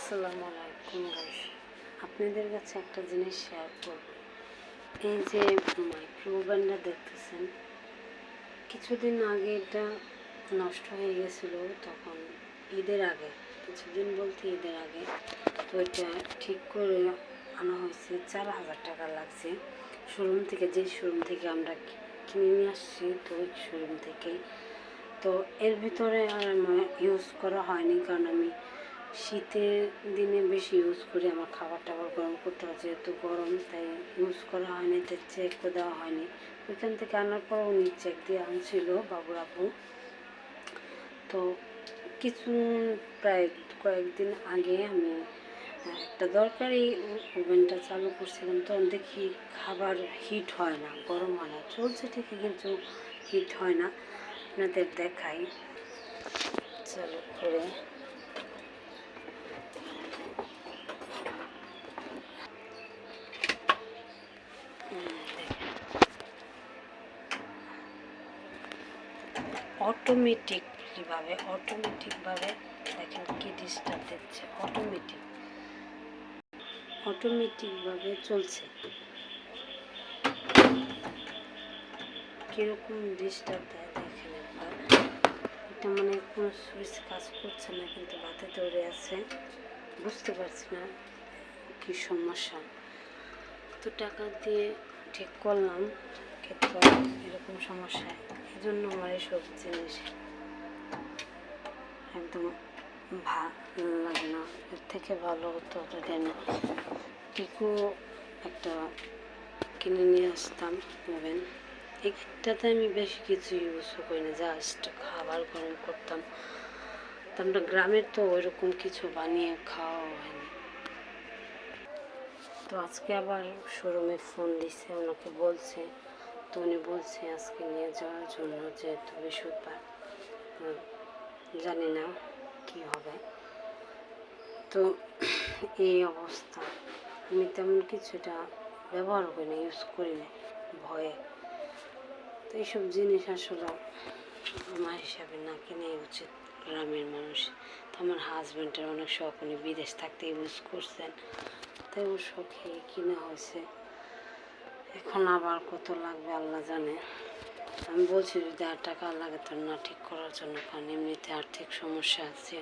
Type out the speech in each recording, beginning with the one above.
আসসালামু আলাইকুম গাইস, আপনাদের কাছে একটা জিনিস শেয়ার করব। এই যে মাইক্রো ওভেনটা দেখতেছেন, কিছুদিন আগে এটা নষ্ট হয়ে গেছিলো, তখন ঈদের আগে, কিছুদিন বলতে ঈদের আগে। তো এটা ঠিক করে আনা হয়েছে, 4,000 টাকা লাগছে শোরুম থেকে, যে শোরুম থেকে আমরা কিনে নিয়ে আসছি, তো ওই শোরুম থেকেই। তো এর ভিতরে আর ইউজ করা হয়নি, কারণ আমি শীতের দিনে বেশি ইউজ করি, আমার খাবার টাবার গরম করতে হয়, যেহেতু গরম, তাই ইউজ করা হয়নি, তাই চেক করে দেওয়া হয়নি। ওইখান থেকে আনার পর উনি চেক দিয়ে আনছিল বাবুর আপু। তো কিছু প্রায় কয়েকদিন আগে আমি একটা দরকারি ওভেনটা চালু করছিলাম, তখন দেখি খাবার হিট হয় না, গরম হয় না, চলছে ঠিকই কিন্তু হিট হয় না। আপনাদের দেখাই চালু করে। অটোমেটিকভাবে দেখেন কি ডিস্টার্ব দিচ্ছে, অটোমেটিকভাবে চলছে, কীরকম ডিস্টার্ব দেয় দেখেন একবার। এটা মানে কোনো সুইচ কাজ করছে না, কিন্তু বাতি ধরে আছে, বুঝতে পারছি না কি সমস্যা। তো টাকা দিয়ে ঠিক করলাম, কিন্তু এরকম সমস্যা, এই জন্য আমার এইসব জিনিস একদম ভালো লাগে না। এর থেকে ভালো হতো যদি আমি টিকু একটা কিনে নিয়ে আসতাম ওভেন। একটাতে আমি বেশি কিছু ইউজও করি না, জাস্ট খাবার গরম করতাম। তো আমরা গ্রামের তো ওইরকম কিছু বানিয়ে খাওয়া হয়নি। তো আজকে আবার শোরুমে ফোন দিছে, ওনাকে বলছে, তো উনি বলছে আজকে নিয়ে যাওয়ার জন্য, যেহেতু বৃহস্পতিবার, জানি না কি হবে। তো এই অবস্থা, আমি তেমন কিছুটা ব্যবহার করি না, ইউজ করি না ভয়ে। তো এইসব জিনিস আসলে আমার হিসাবে না কিনেই উচিত গ্রামের মানুষ। তো আমার হাজব্যান্ডের অনেক শখ, উনি বিদেশ থাকতে ইউজ করছেন, তাই ওর শখে কিনা হয়েছে। এখন আবার কত লাগবে আল্লাহ জানে। আমি বলছি যদি আর টাকা লাগে তো না ঠিক করার জন্য, কারণ এমনিতে আর্থিক সমস্যা আছে,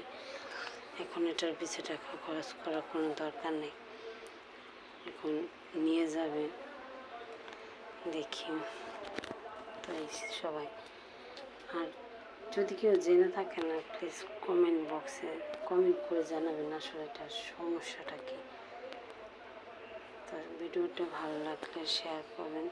এখন এটার পিছে টাকা খরচ করার কোনো দরকার নেই। এখন নিয়ে যাবে, দেখি। তাই সবাই, আর যদি কেউ জেনে থাকে না, প্লিজ কমেন্ট বক্সে কমেন্ট করে জানাবেন আসলে এটার সমস্যাটা কী। তো ভিডিওটা ভালো লাগলে শেয়ার করবেন।